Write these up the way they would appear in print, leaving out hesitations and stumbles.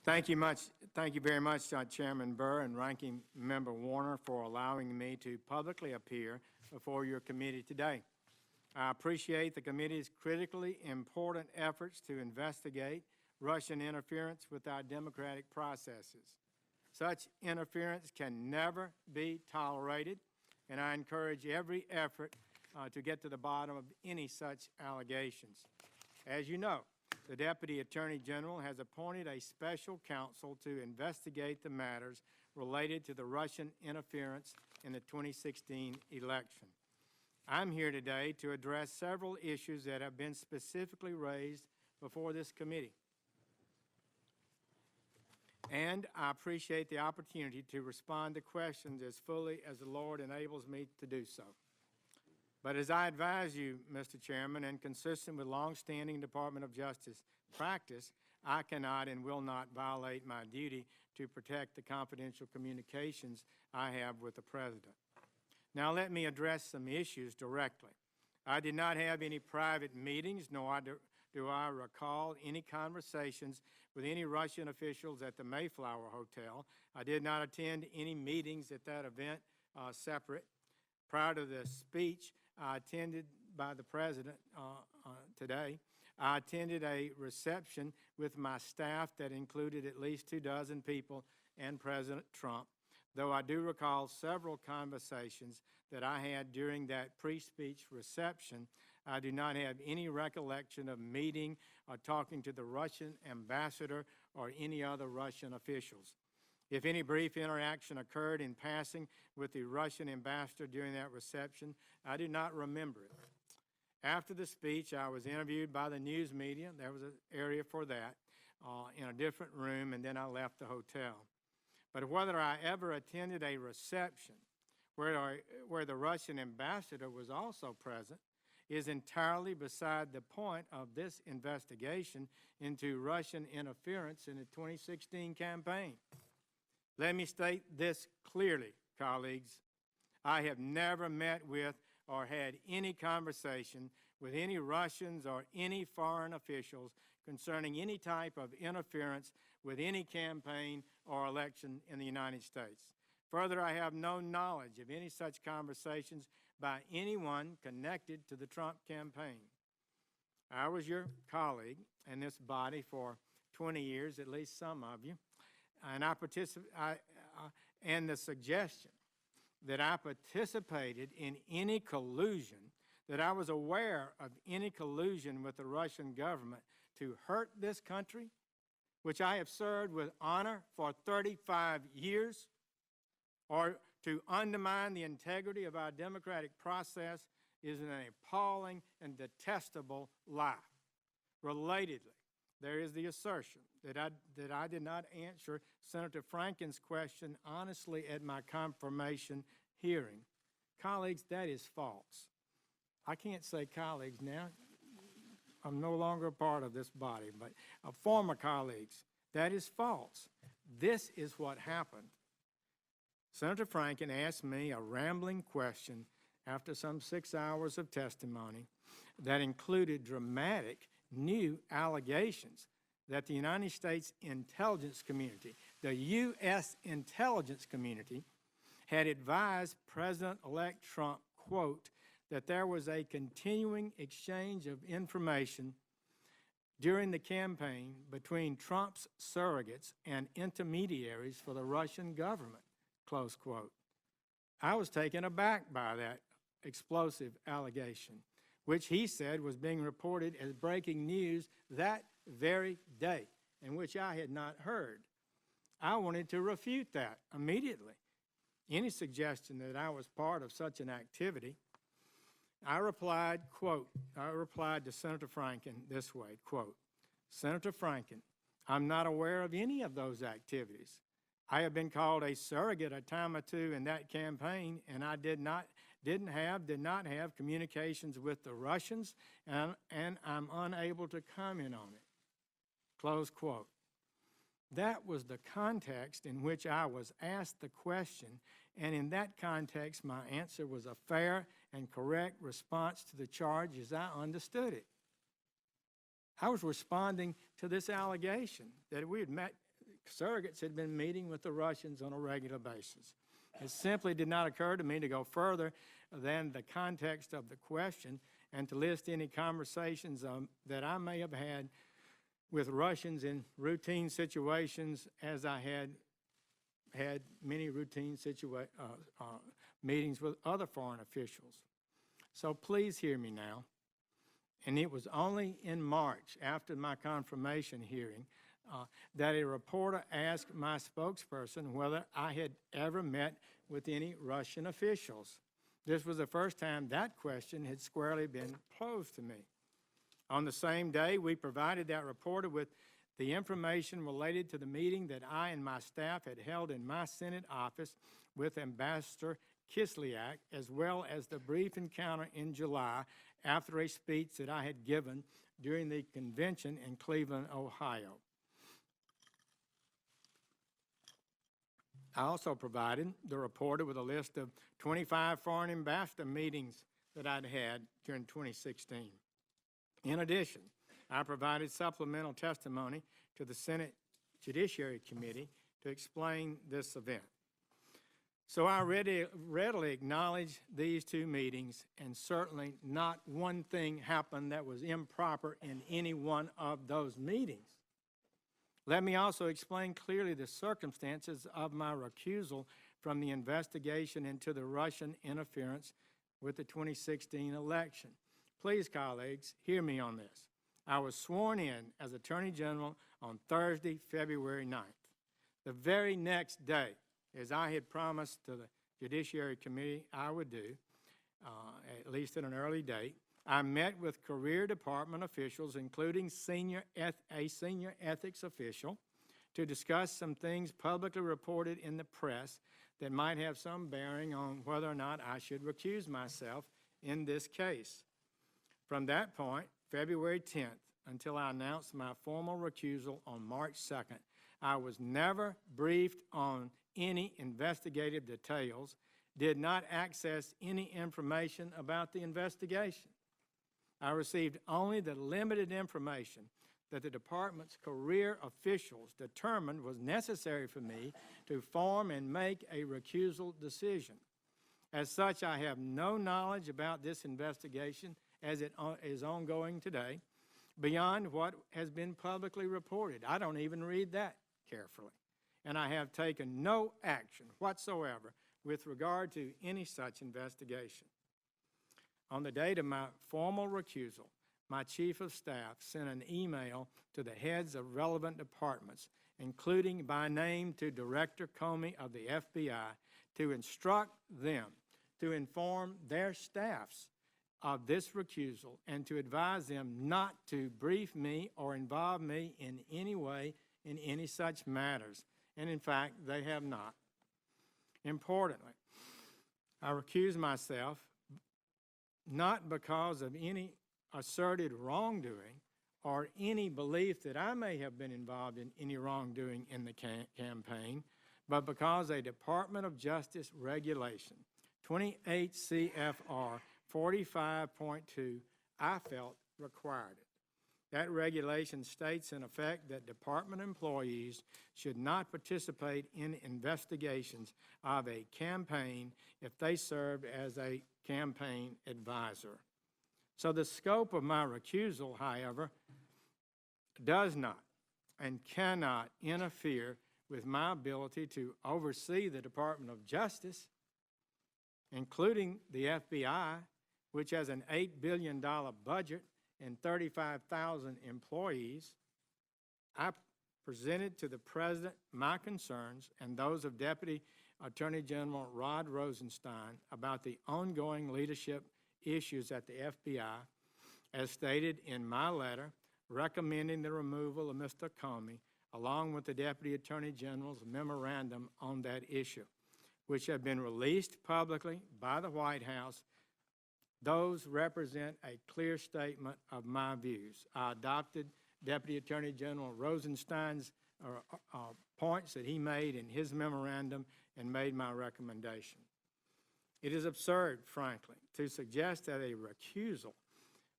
Thank you much. Thank you very much, Chairman Burr and Ranking Member Warner, for allowing me to publicly appear before your committee today. I appreciate the committee's critically important efforts to investigate Russian interference with our democratic processes. Such interference can never be tolerated, and I encourage every effort to get to the bottom of any such allegations. As you know, the Deputy Attorney General has appointed a special counsel to investigate the matters related to the Russian interference in the 2016 election. I'm here today to address several issues that have been specifically raised before this committee. And I appreciate the opportunity to respond to questions as fully as the Lord enables me to do so. But as I advise you, Mr. Chairman, and consistent with longstanding Department of Justice practice, I cannot and will not violate my duty to protect the confidential communications I have with the President. Now let me address some issues directly. I did not have any private meetings, nor do I recall any conversations with any Russian officials at the Mayflower Hotel. I did not attend any meetings at that event separate. Prior to the speech attended by the President today, I attended a reception with my staff that included at least 24 people and President Trump, though I do recall several conversations that I had during that pre-speech reception. I do not have any recollection of meeting or talking to the Russian ambassador or any other Russian officials. If any brief interaction occurred in passing with the Russian ambassador during that reception, I do not remember it. After the speech, I was interviewed by the news media. There was an area for that in a different room, and then I left the hotel. But whether I ever attended a reception where the Russian ambassador was also present is entirely beside the point of this investigation into Russian interference in the 2016 campaign. Let me state this clearly, colleagues. I have never met with or had any conversation with any Russians or any foreign officials concerning any type of interference with any campaign or election in the United States. Further, I have no knowledge of any such conversations by anyone connected to the Trump campaign. I was your colleague in this body for 20 years, at least some of you, and the suggestion that I participated in any collusion, that I was aware of any collusion with the Russian government to hurt this country, which I have served with honor for 35 years, or to undermine the integrity of our democratic process, is an appalling and detestable lie. Relatedly, there is the assertion that I did not answer Senator Franken's question honestly at my confirmation hearing. Colleagues, that is false. I can't say colleagues now. I'm no longer a part of this body, but former colleagues, that is false. This is what happened. Senator Franken asked me a rambling question after some 6 hours of testimony that included dramatic new allegations that the United States intelligence community, the U.S. intelligence community, had advised President-elect Trump, quote, that there was a continuing exchange of information during the campaign between Trump's surrogates and intermediaries for the Russian government, close quote. I was taken aback by that explosive allegation, which he said was being reported as breaking news that very day, and which I had not heard. I wanted to refute that immediately. Any suggestion that I was part of such an activity, I replied to Senator Franken this way, quote, Senator Franken, I'm not aware of any of those activities. I have been called a surrogate a time or two in that campaign, and I did not have communications with the Russians, and I'm unable to comment on it. Close quote. That was the context in which I was asked the question, and in that context, my answer was a fair and correct response to the charge as I understood it. I was responding to this allegation that we had met surrogates had been meeting with the Russians on a regular basis. It simply did not occur to me to go further than the context of the question and to list any conversations that I may have had with Russians in routine situations, as I had many routine meetings with other foreign officials. So please hear me now. And it was only in March, after my confirmation hearing, that a reporter asked my spokesperson whether I had ever met with any Russian officials. This was the first time that question had squarely been posed to me. On the same day, we provided that reporter with the information related to the meeting that I and my staff had held in my Senate office with Ambassador Kislyak, as well as the brief encounter in July after a speech that I had given during the convention in Cleveland, Ohio. I also provided the reporter with a list of 25 foreign ambassador meetings that I'd had during 2016. In addition, I provided supplemental testimony to the Senate Judiciary Committee to explain this event. So I readily acknowledge these two meetings, and certainly not one thing happened that was improper in any one of those meetings. Let me also explain clearly the circumstances of my recusal from the investigation into the Russian interference with the 2016 election. Please, colleagues, hear me on this. I was sworn in as Attorney General on Thursday, February 9th. The very next day, as I had promised to the Judiciary Committee I would do, at least at an early date, I met with Career Department officials, including a senior ethics official, to discuss some things publicly reported in the press that might have some bearing on whether or not I should recuse myself in this case. From that point, February 10th, until I announced my formal recusal on March 2nd, I was never briefed on any investigative details, did not access any information about the investigation. I received only the limited information that the department's career officials determined was necessary for me to form and make a recusal decision. As such, I have no knowledge about this investigation as it is ongoing today, beyond what has been publicly reported. I don't even read that carefully. And I have taken no action whatsoever with regard to any such investigation. On the date of my formal recusal, my Chief of Staff sent an email to the heads of relevant departments, including by name to Director Comey of the FBI, to instruct them to inform their staffs of this recusal and to advise them not to brief me or involve me in any way in any such matters. And in fact, they have not. Importantly, I recuse myself not because of any asserted wrongdoing or any belief that I may have been involved in any wrongdoing in the campaign, but because a Department of Justice regulation, 28 CFR 45.2, I felt required it. That regulation states in effect that department employees should not participate in investigations of a campaign if they served as a campaign advisor. So the scope of my recusal, however, does not and cannot interfere with my ability to oversee the Department of Justice, including the FBI, which has an $8 billion budget and 35,000 employees. I presented to the President my concerns and those of Deputy Attorney General Rod Rosenstein about the ongoing leadership issues at the FBI, as stated in my letter recommending the removal of Mr. Comey, along with the Deputy Attorney General's memorandum on that issue, which have been released publicly by the White House. Those represent a clear statement of my views. I adopted Deputy Attorney General Rosenstein's points that he made in his memorandum and made my recommendation. It is absurd, frankly, to suggest that a recusal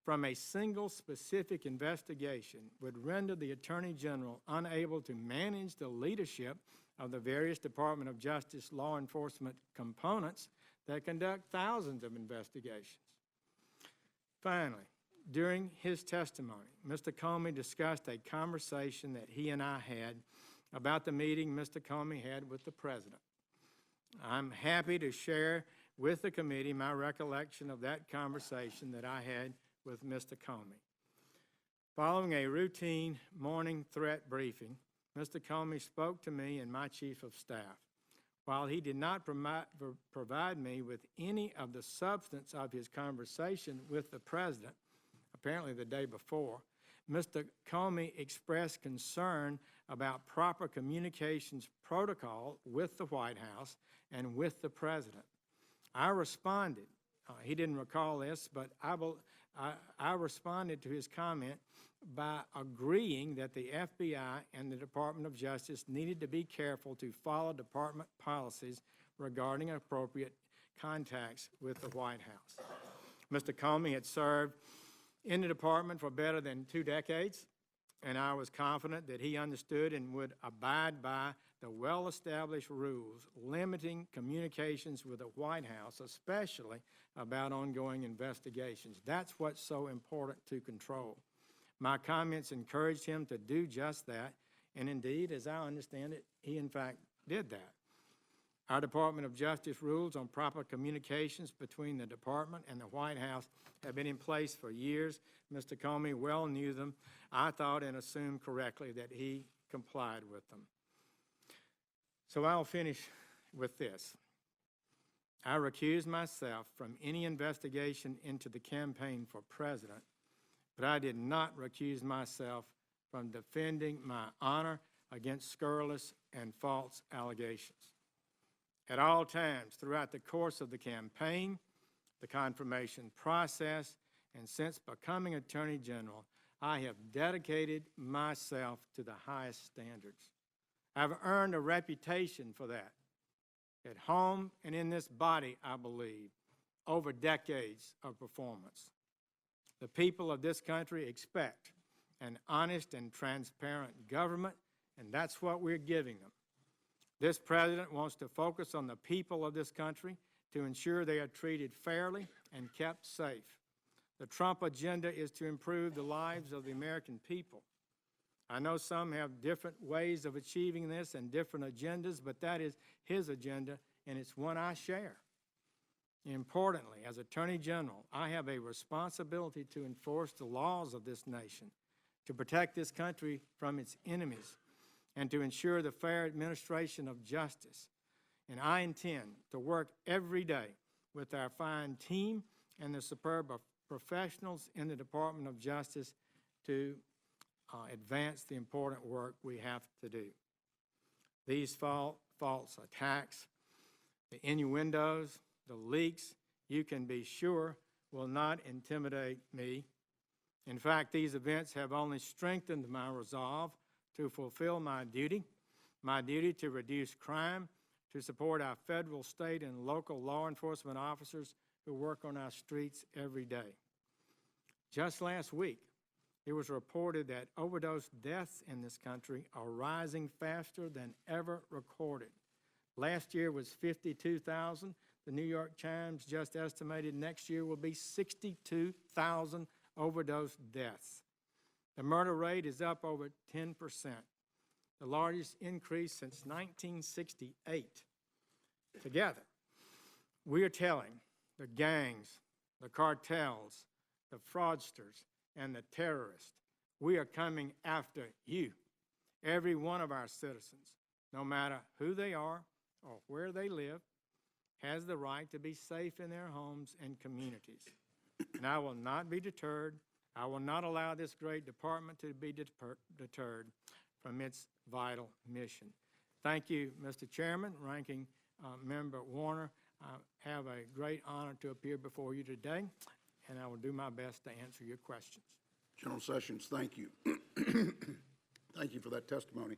from a single specific investigation would render the Attorney General unable to manage the leadership of the various Department of Justice law enforcement components that conduct thousands of investigations. Finally, during his testimony, Mr. Comey discussed a conversation that he and I had about the meeting Mr. Comey had with the President. I'm happy to share with the committee my recollection of that conversation that I had with Mr. Comey. Following a routine morning threat briefing, Mr. Comey spoke to me and my Chief of Staff. While he did not provide me with any of the substance of his conversation with the President, apparently the day before, Mr. Comey expressed concern about proper communications protocol with the White House and with the President. I responded, he didn't recall this, but I responded to his comment by agreeing that the FBI and the Department of Justice needed to be careful to follow department policies regarding appropriate contacts with the White House. Mr. Comey had served in the department for better than 2 decades, and I was confident that he understood and would abide by the well-established rules limiting communications with the White House, especially about ongoing investigations. That's what's so important to control. My comments encouraged him to do just that, and indeed, as I understand it, he in fact did that. Our Department of Justice rules on proper communications between the department and the White House have been in place for years. Mr. Comey well knew them. I thought and assumed correctly that he complied with them. So I'll finish with this. I recused myself from any investigation into the campaign for president, but I did not recuse myself from defending my honor against scurrilous and false allegations. At all times throughout the course of the campaign, the confirmation process, and since becoming Attorney General, I have dedicated myself to the highest standards. I've earned a reputation for that, at home and in this body, I believe, over decades of performance. The people of this country expect an honest and transparent government, and that's what we're giving them. This president wants to focus on the people of this country to ensure they are treated fairly and kept safe. The Trump agenda is to improve the lives of the American people. I know some have different ways of achieving this and different agendas, but that is his agenda, and it's one I share. Importantly, as Attorney General, I have a responsibility to enforce the laws of this nation, to protect this country from its enemies, and to ensure the fair administration of justice. And I intend to work every day with our fine team and the superb professionals in the Department of Justice to advance the important work we have to do. These false attacks, the innuendos, the leaks, you can be sure will not intimidate me. In fact, these events have only strengthened my resolve to fulfill my duty to reduce crime, to support our federal, state, and local law enforcement officers who work on our streets every day. Just last week, it was reported that overdose deaths in this country are rising faster than ever recorded. Last year was 52,000. The New York Times just estimated next year will be 62,000 overdose deaths. The murder rate is up over 10%, the largest increase since 1968. Together, we are telling the gangs, the cartels, the fraudsters, and the terrorists, we are coming after you, every one of our citizens, no matter who they are or where they live, has the right to be safe in their homes and communities. And I will not be deterred. I will not allow this great department to be deterred from its vital mission. Thank you, Mr. Chairman, Ranking Member Warner. I have a great honor to appear before you today, and I will do my best to answer your questions. General Sessions, thank you. Thank you for that testimony.